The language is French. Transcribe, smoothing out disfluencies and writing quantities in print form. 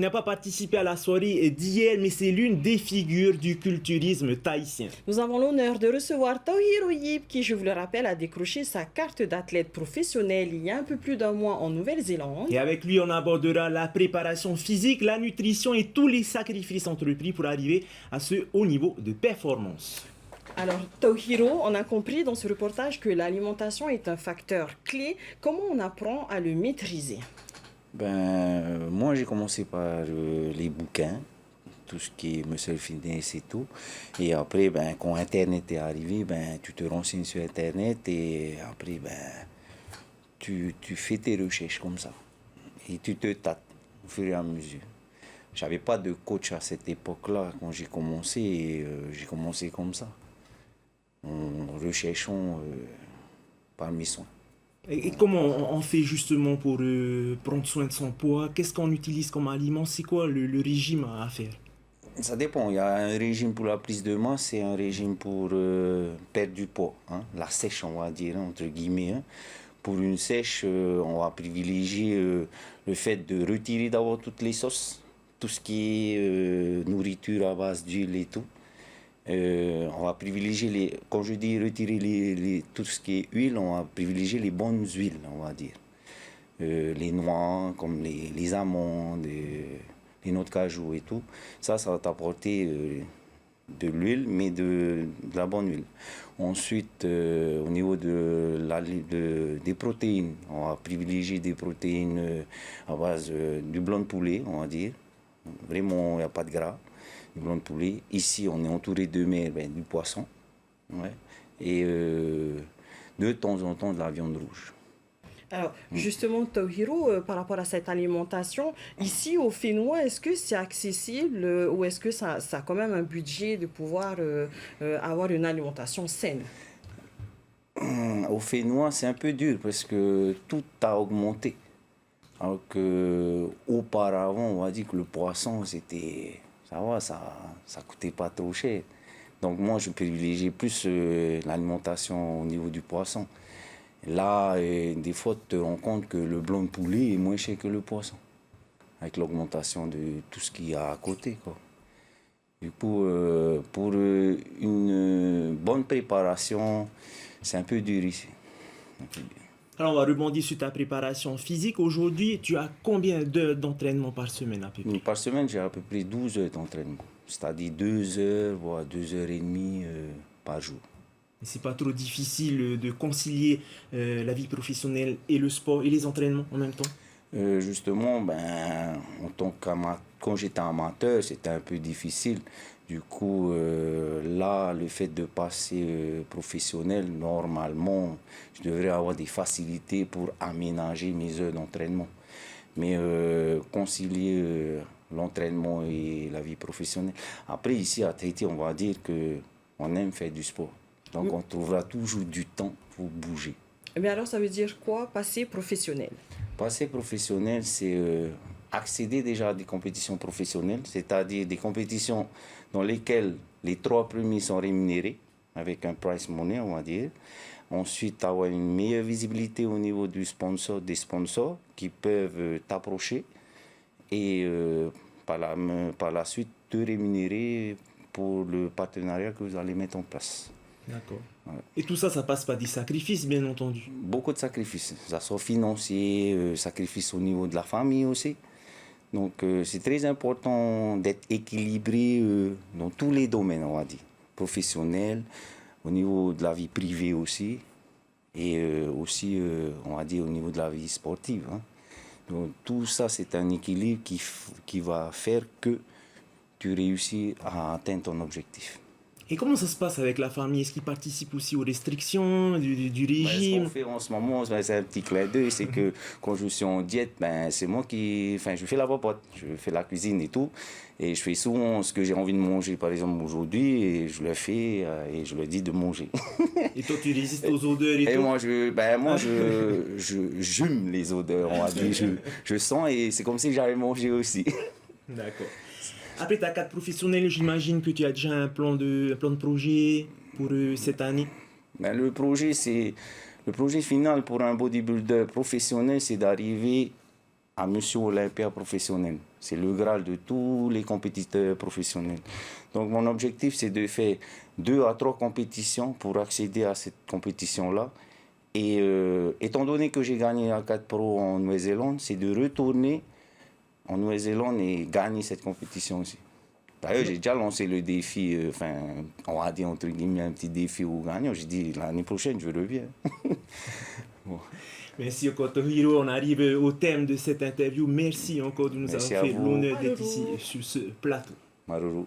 n'a pas participé à la soirée d'hier, mais c'est l'une des figures du culturisme tahitien. Nous avons l'honneur de recevoir Tauhiro Yip, qui, je vous le rappelle, a décroché sa carte d'athlète professionnel il y a un peu plus d'un mois en Nouvelle-Zélande. Et avec lui, on abordera la préparation physique, la nutrition et tous les sacrifices entrepris pour arriver à ce haut niveau de performance. Alors, Tauhiro, on a compris dans ce reportage que l'alimentation est un facteur clé. Comment on apprend à le maîtriser? Moi, j'ai commencé par les bouquins, tout ce qui est muscle fitness et tout. Et après, quand Internet est arrivé, tu te renseignes sur Internet et après, tu fais tes recherches comme ça. Et tu te tâtes au fur et à mesure. J'avais pas de coach à cette époque-là quand j'ai commencé et j'ai commencé comme ça. En recherchant par mes soins. Et comment on fait justement pour prendre soin de son poids? Qu'est-ce qu'on utilise comme aliment? C'est quoi le régime à faire? Ça dépend. Il y a un régime pour la prise de masse et un régime pour perdre du poids. Hein. La sèche, on va dire, entre guillemets. Hein. Pour une sèche, on va privilégier le fait de retirer d'abord toutes les sauces, tout ce qui est nourriture à base d'huile et tout. On va privilégier quand je dis retirer tout ce qui est huile, on va privilégier les bonnes huiles, on va dire. Les noix, comme les amandes, les noix de cajou et tout. Ça va t'apporter de l'huile, mais de la bonne huile. Ensuite, au niveau des protéines, on va privilégier des protéines à base du blanc de poulet, on va dire. Vraiment, il n'y a pas de gras. Du blanc de poulet. Ici, on est entouré de mer, du poisson. Ouais. Et de temps en temps, de la viande rouge. Alors, justement, Tauhiro, par rapport à cette alimentation, ici au Fénois, est-ce que c'est accessible ou est-ce que ça a quand même un budget de pouvoir avoir une alimentation saine? Au Fénois, c'est un peu dur parce que tout a augmenté. Alors qu'auparavant, on va dire que le poisson, c'était... Ça coûtait pas trop cher. Donc moi, je privilégiais plus l'alimentation au niveau du poisson. Là, des fois, tu te rends compte que le blanc de poulet est moins cher que le poisson, avec l'augmentation de tout ce qu'il y a à côté, quoi. Du coup, pour une bonne préparation, c'est un peu dur ici. Alors on va rebondir sur ta préparation physique. Aujourd'hui, tu as combien d'heures d'entraînement par semaine à peu près? Par semaine, j'ai à peu près 12 heures d'entraînement. C'est-à-dire 2 heures, voire 2 heures et demie par jour. Et c'est pas trop difficile de concilier la vie professionnelle et le sport et les entraînements en même temps? Justement, quand j'étais amateur, c'était un peu difficile. Du coup, là, le fait de passer professionnel, normalement, je devrais avoir des facilités pour aménager mes heures d'entraînement. Mais concilier l'entraînement et la vie professionnelle. Après, ici à Tahiti, on va dire qu'on aime faire du sport. Donc, on trouvera toujours du temps pour bouger. Mais alors, ça veut dire quoi, passer professionnel? Passer professionnel, c'est accéder déjà à des compétitions professionnelles, c'est-à-dire des compétitions dans lesquelles les 3 premiers sont rémunérés, avec un prize money, on va dire. Ensuite, avoir une meilleure visibilité au niveau des sponsors qui peuvent t'approcher et par la suite te rémunérer pour le partenariat que vous allez mettre en place. D'accord. Ouais. Et tout ça, ça passe par des sacrifices, bien entendu. Beaucoup de sacrifices. Ça soit financier, sacrifices au niveau de la famille aussi. Donc, c'est très important d'être équilibré dans tous les domaines, on va dire. Professionnel, au niveau de la vie privée aussi. Et aussi, on va dire, au niveau de la vie sportive. Hein. Donc, tout ça, c'est un équilibre qui va faire que tu réussis à atteindre ton objectif. Et comment ça se passe avec la famille? Est-ce qu'ils participent aussi aux restrictions du régime? Ce qu'on fait en ce moment, c'est un petit clin d'œil, c'est que quand je suis en diète, c'est moi je fais la popote, je fais la cuisine et tout. Et je fais souvent ce que j'ai envie de manger, par exemple aujourd'hui, et je le fais et je leur dis de manger. Et toi, tu résistes aux odeurs et tout? Moi, je jume les odeurs, on va dire. Je sens et c'est comme si j'allais manger aussi. D'accord. Après ta carte professionnelle, j'imagine que tu as déjà un plan de projet pour cette année. Le projet final pour un bodybuilder professionnel, c'est d'arriver à Monsieur Olympia professionnel. C'est le Graal de tous les compétiteurs professionnels. Donc mon objectif, c'est de faire 2 à 3 compétitions pour accéder à cette compétition-là. Et étant donné que j'ai gagné la 4 Pro en Nouvelle-Zélande, c'est de retourner en Nouvelle-Zélande et gagner cette compétition aussi. D'ailleurs, j'ai déjà lancé le défi, on va dire entre guillemets un petit défi au gagnant. J'ai dit l'année prochaine, je reviens. Bon. Merci encore Tohiro, on arrive au thème de cette interview. Merci encore de nous avoir fait l'honneur d'être ici sur ce plateau. Maruru.